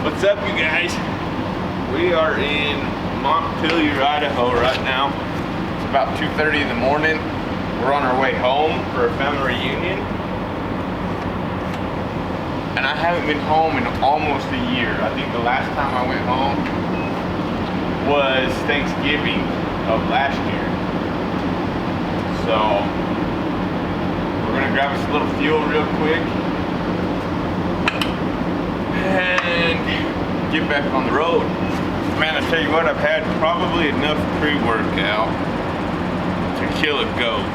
What's up, you guys? We are in Montpelier, Idaho right now. It's about 2:30 in the morning. We're on our way home for a family reunion. And I haven't been home in almost a year. I think the last time I went home was Thanksgiving of last year. So we're gonna grab us a little fuel real quick and get back on the road. Man, I tell you what, I've had probably enough pre-workout to kill a goat.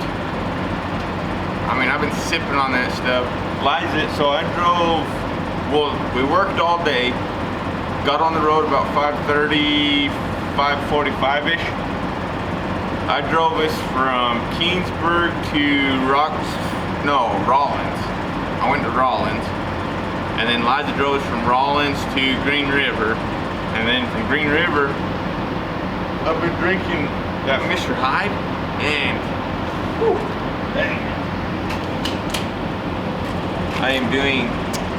I mean, I've been sipping on that stuff. Liza, so I drove, well, we worked all day, got on the road about 5:30, 5:45-ish. I drove us from Keensburg to Rollins. I went to Rollins. And then Liza drove us from Rollins to Green River. And then from Green River, I've been drinking that Mr. Hyde, and whew, dang, I am doing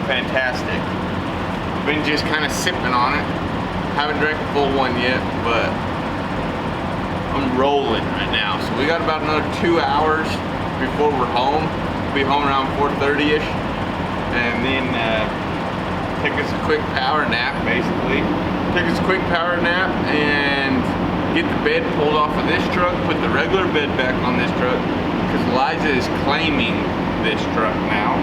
fantastic. I've been just kind of sipping on it. Haven't drank a full one yet, but I'm rolling right now. So we got about another 2 hours before we're home. We'll be home around 4:30-ish. And then take us a quick power nap, basically. Take us a quick power nap and get the bed pulled off of this truck, put the regular bed back on this truck, because Liza is claiming this truck now.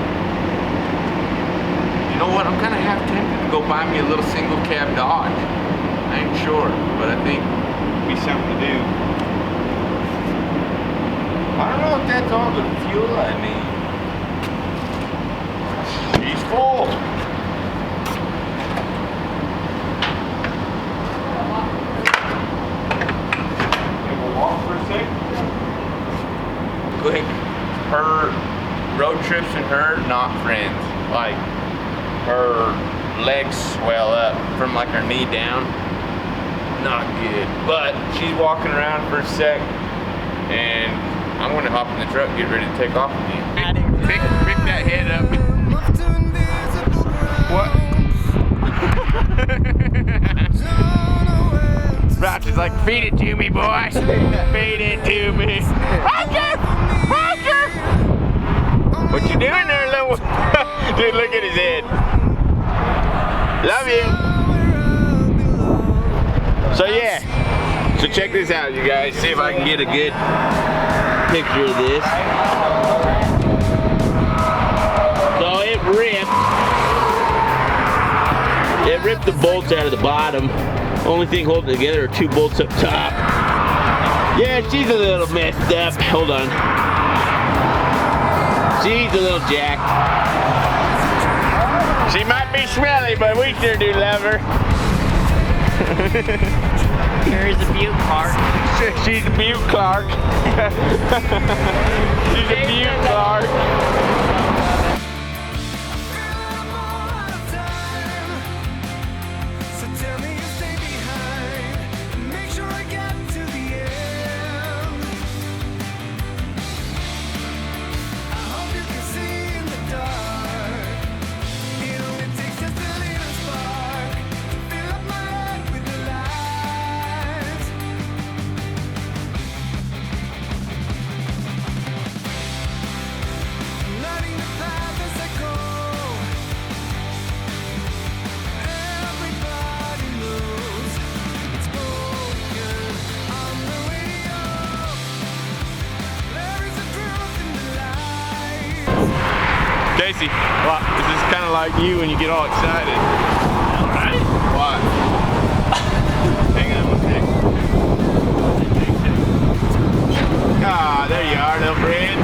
You know what, I'm kind of half tempted to go buy me a little single cab Dodge. I ain't sure, but I think it'd be something to do. I don't know if that's all the fuel I need. She's full. Quick, her road trips and her not friends. Like, her legs swell up from like her knee down. Not good. But she's walking around for a sec, and I'm gonna hop in the truck, get ready to take off again. Pick that head up. What? Rouch is like, feed it to me, boy. Feed it to me. Roger! Roger! What you doing there, little? Dude, look at his head. Love you. So yeah. So check this out, you guys. See if I can get a good picture of this. So it ripped. It ripped the bolts out of the bottom. Only thing holding it together are 2 bolts up top. Yeah, she's a little messed up. Hold on. She's a little jacked. She might be smelly, but we sure do love her. Here's a Butte Clark. She's a Butte Clark. She's a Butte Clark. Casey, what? This is kind of like you when you get all excited. Alright. What? Hang on one second. Ah, there you are, little friend.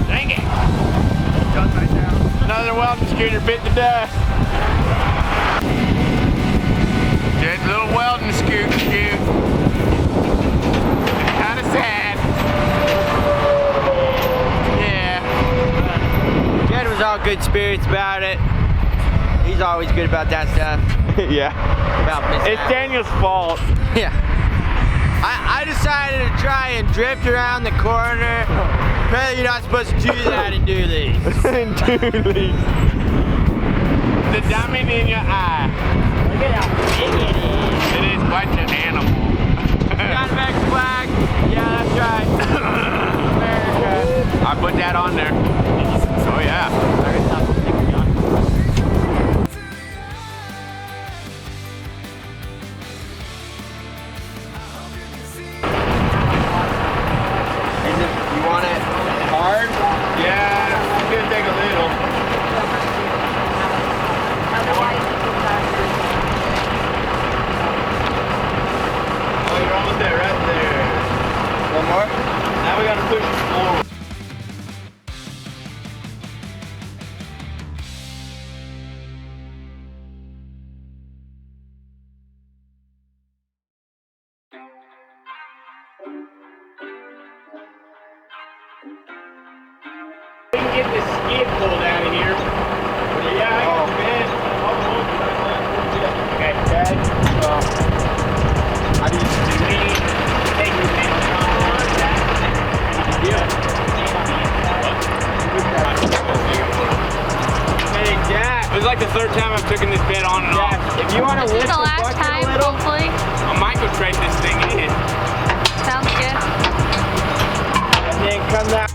Dang it. Done right now. Another welding scooter bit the dust. Just a little welding scoot. Kind of sad. Yeah. Jed was all good spirits about it. He's always good about that stuff. Yeah. About it's Daniel's fault. Yeah. I decided to try and drift around the corner Apparently you're not supposed to do that and do these. The diamond in your eye. Look at how big it is. It is quite an animal. Got American flag. Yeah, that's right. America. I put that on there. Oh yeah. You want it hard? Yeah, it's gonna take a little. Oh, you're almost there, right there. One more? Now we gotta push it forward. We can get this skid pulled out of here. Yeah, I got the bed. Okay, Dad. How do you You need to take your pants on that. Yeah. Hey, Jack. It was like the third time I've taken this bed on and Jack, off. if you want to This lift is the the last bucket time, a little, hopefully. I might go trade this thing in. Sounds good. and then come down.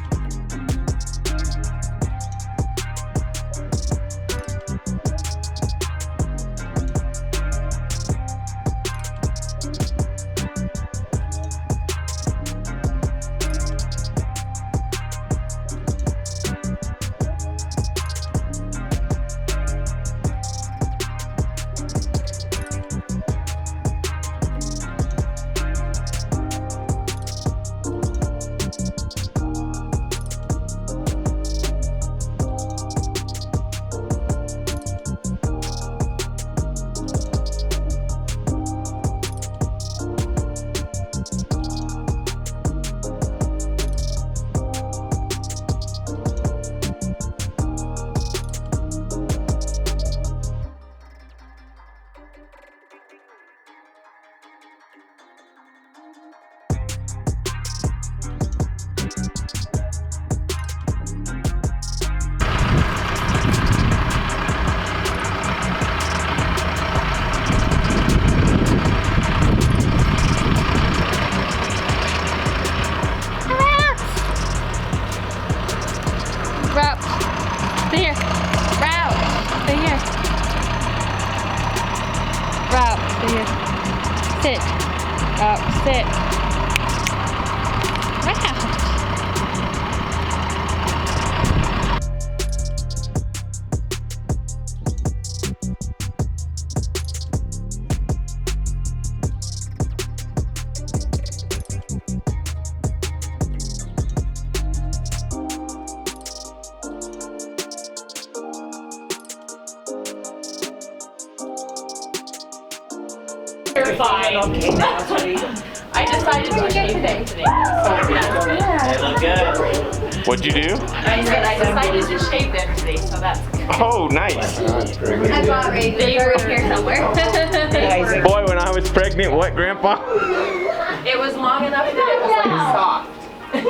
Route. Stay here. Route. Stay here. Route. Stay here. Sit. Route. Sit. Route. I decided to shave them today. They look good. What'd you do? I said I decided to shave them today, so that's good. Oh, nice. I bought Ray. They were here somewhere. Boy, when I was pregnant, what, Grandpa? It was long enough that it was like soft. You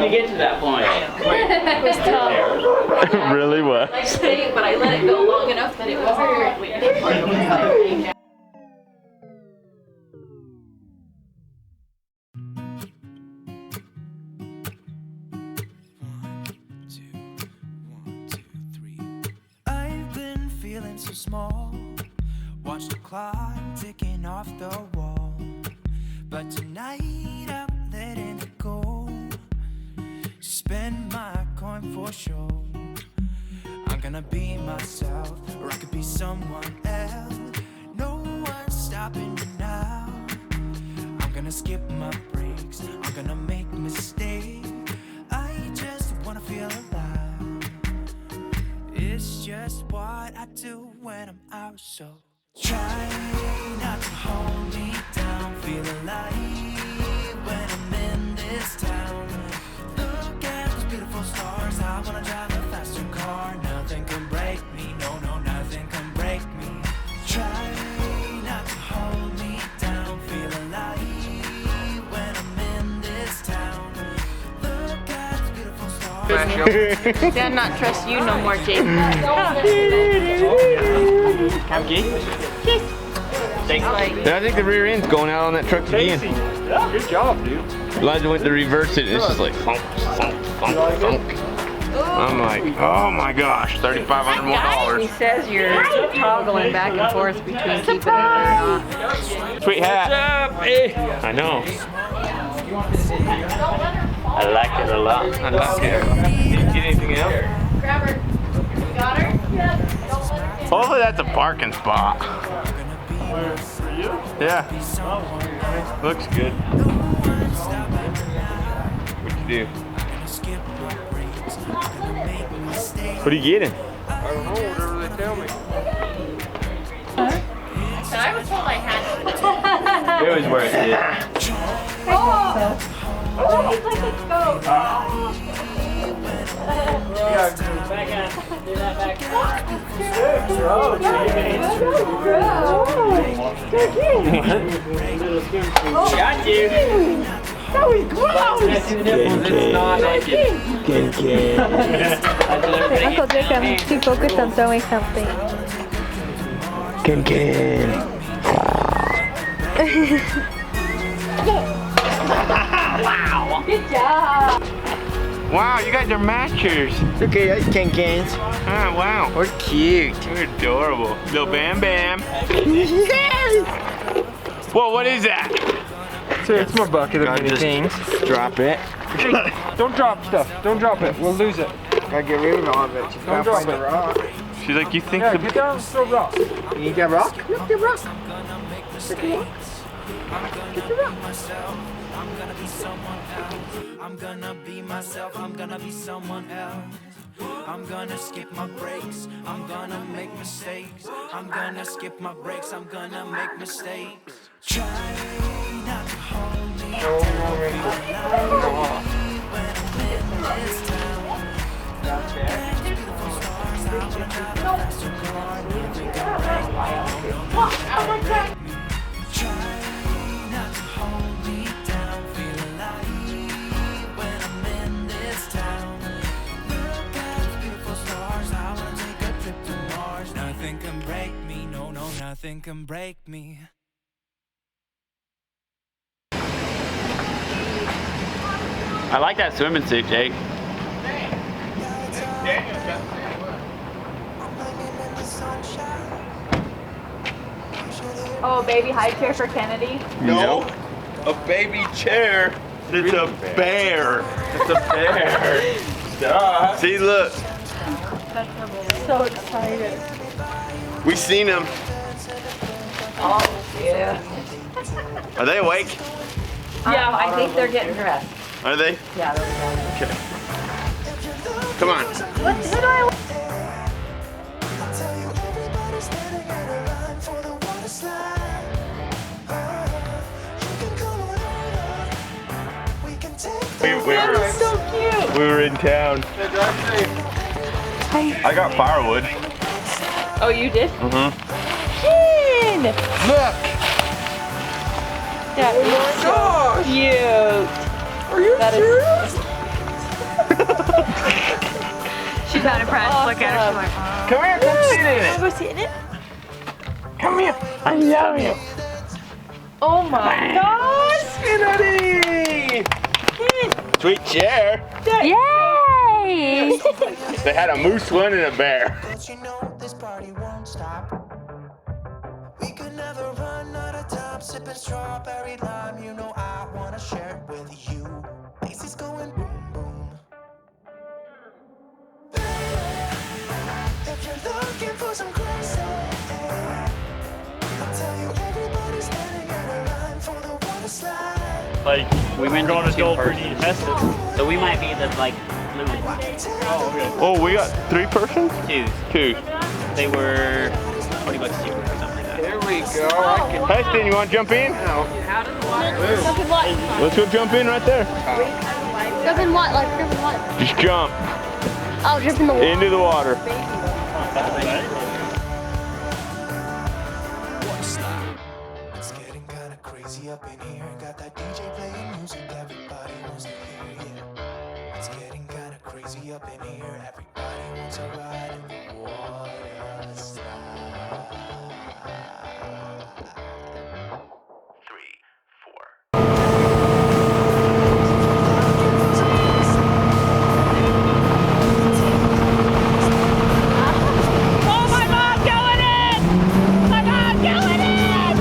get to that point. It was tough. Really was. But I let it go long enough that it wasn't very weird. It was like, I've been feeling so small. Watch the clock ticking off the wall. But tonight I'm letting it go. Spend my coin for sure. I'm gonna be myself, or I could be someone else. No one's stopping me now. I'm gonna skip my breaks. I'm gonna make mistakes. I just wanna feel alive. It's just what I do when I'm out, so try not to hold me down. Feel alive when I'm in this town. Look at those beautiful stars. I wanna drive a faster car. Nothing can break me, no, no, nothing can break me. Try not to hold me down. Feel alive when I'm in this town. Dad not trust you no more, Jake. I think the rear end's going out on that truck again. Good job, dude. Elijah went to reverse it and it's just like thunk, thunk, thunk, thunk. I'm like, oh my gosh, $3,500 more. He says you're toggling back and forth between keeping it or not. Sweet hat. I know. I like it a lot. I like it. Did you get anything else? Grab her. You got her? Hopefully that's a parking spot. Yeah. Looks good. What'd you do? What are you getting? I don't know, whatever they tell me. So I was told I had to. It was worth it. Got you. That was gross! It's not naked. Uncle Jake, I'm too focused on throwing something. Wow. Good job! Wow, you guys are matchers. Okay, that's Ken-Cans. Ah, wow. We're cute. You're adorable. Little Bam Bam. Whoa, what is that? It's my bucket of many things. Drop it. Don't drop stuff. Don't drop it. We'll lose it. Gotta get rid of all of it. You Don't gotta drop find it. the rock. She's like, you think Yeah, the... get down and throw rock. You need that rock? Yep, the rock. I'm gonna be myself, I'm gonna be someone else. I'm gonna skip my breaks, I'm gonna make mistakes. I'm gonna skip my breaks, I'm gonna make mistakes. Try not to hold me down, feel alive when I'm in this town. Look at those beautiful stars, I wanna take a trip to Mars. Nothing can break me, no, no, nothing can break me. I like that swimming suit, Jake. Oh, baby high chair for Kennedy. No, a baby chair. It's a bear. It's a bear. Duh. See, look. So excited. We seen them. Oh, yeah. Are they awake? Yeah, I think they're getting dressed. Are they? Yeah, they're Okay. Come on. Who do I I'll tell you, everybody's standing in a line for the water slide. You can come on over. We can take We were in town. I got firewood. Oh, you did? Mm-hmm. Look! That is so cute. Are you serious? She's not impressed. Look at her. She's like, Come here, come sit in it. go sit in it. Come here. I love you. Oh my gosh. Kennedy! Sweet chair. Yay! They had a moose one and a bear. Don't you know this party won't stop? We could never run out of time, sipping strawberry lime. You know I wanna share it with you. Faces going boom boom. If you're looking for some crazy, I'll tell you everybody's standing in a line for the water slide. Like, we went Going to adult 2 pretty persons. festive. So we might be the, like, little Oh, okay. Oh, we got 3 persons? twos. 2. They were $20 cheaper or something like that. There we go. I can... Heston, you want to jump in? Jumping what? Let's go jump in right there. Jumping what? Like jumping what? Just jump Oh, jumping the water. into the water. It's getting kinda crazy up in here. Got that DJ playing music, everybody wants to hear. Yeah, it's getting kinda crazy. crazy up in here. Everybody wants a ride in the water slide. 3, 4. Oh, my mom going in! My mom going in!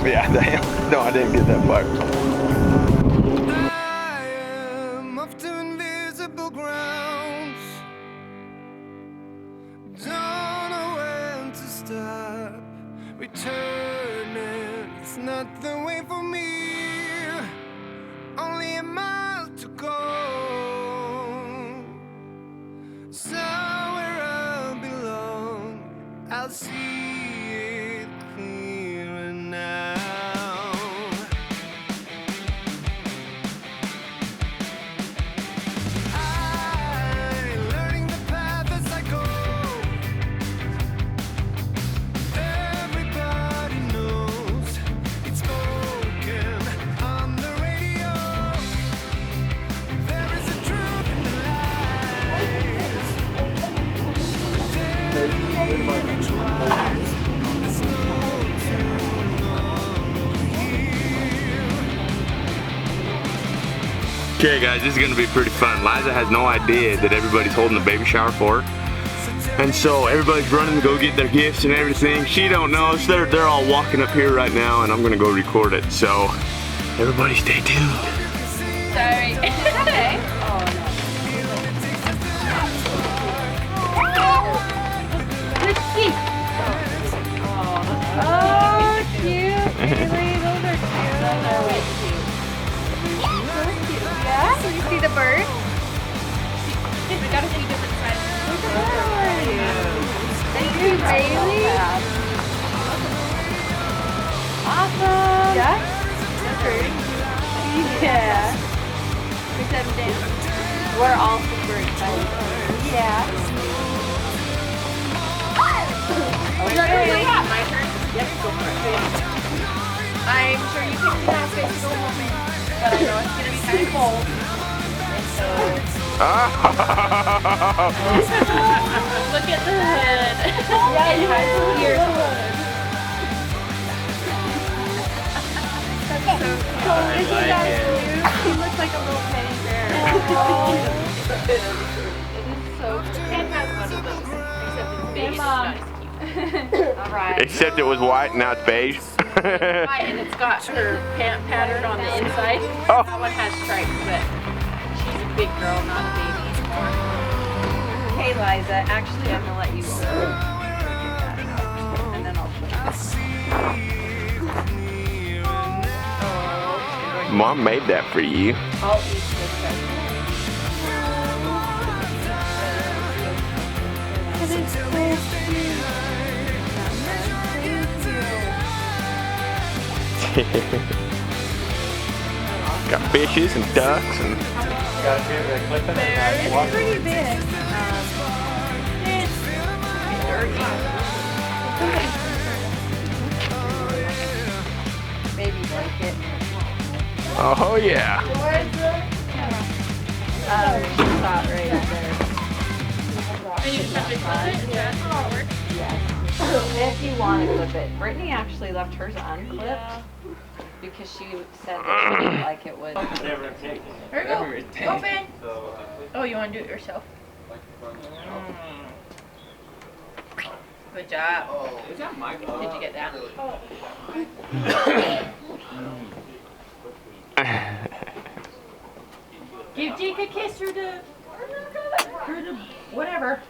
Yeah, damn. No, I didn't get that far. I am off to invisible grounds. Don't know when to stop. Returning, it's not the way for me. Only a mile to go. Somewhere I belong. I'll see it clearer now. I'm learning the path as I go. Everybody knows it's spoken on the radio. There is a truth in the lies. Daily tries. There's no tomorrow here. Okay guys, this is gonna be pretty fun. Liza has no idea that everybody's holding the baby shower for her. And so everybody's running to go get their gifts and everything. She don't know, so they're all walking up here right now and I'm gonna go record it. So everybody stay tuned. Sorry. Okay. Let's see. Oh, cute. Really, those are cute. Those are way cute. So cute. Yeah? You see the bird? We gotta see different sides. Look at that. Thank you, Bailey. Awesome. Yeah? That's great. Yeah. We set them down. We're all super excited. Yeah. Okay. My turn? Yep, go for it. I'm sure you picked an outfit to go home in, but I know it's going to be kind of cold. And so... Look at the hood. Yeah, it has ears. Okay, so this is guys blue. He looks like a little teddy bear. It is so cute. Ken has one of those, except it's beige. It's not as cute. Alright. Except it was white, now it's beige. White, and it's got her pant pattern on the inside. Oh. That one has stripes, but she's a big girl, not a baby anymore. Hey Liza, actually I'm gonna let you and then I'll put it. Mom made that for you. I'll eat this guy. Got fishes and ducks and It's pretty big. Baby blanket. oh yeah. She's hot right there. And you just have to clip it, and that's how it works. Yes. If you want to clip it. Brittany actually left hers unclipped because she said that she didn't like it would. Whatever it takes. Here we go. Open. Oh, you want to do it yourself? Good job. Is that my fault? Did you get that? Give Jake a kiss or the whatever.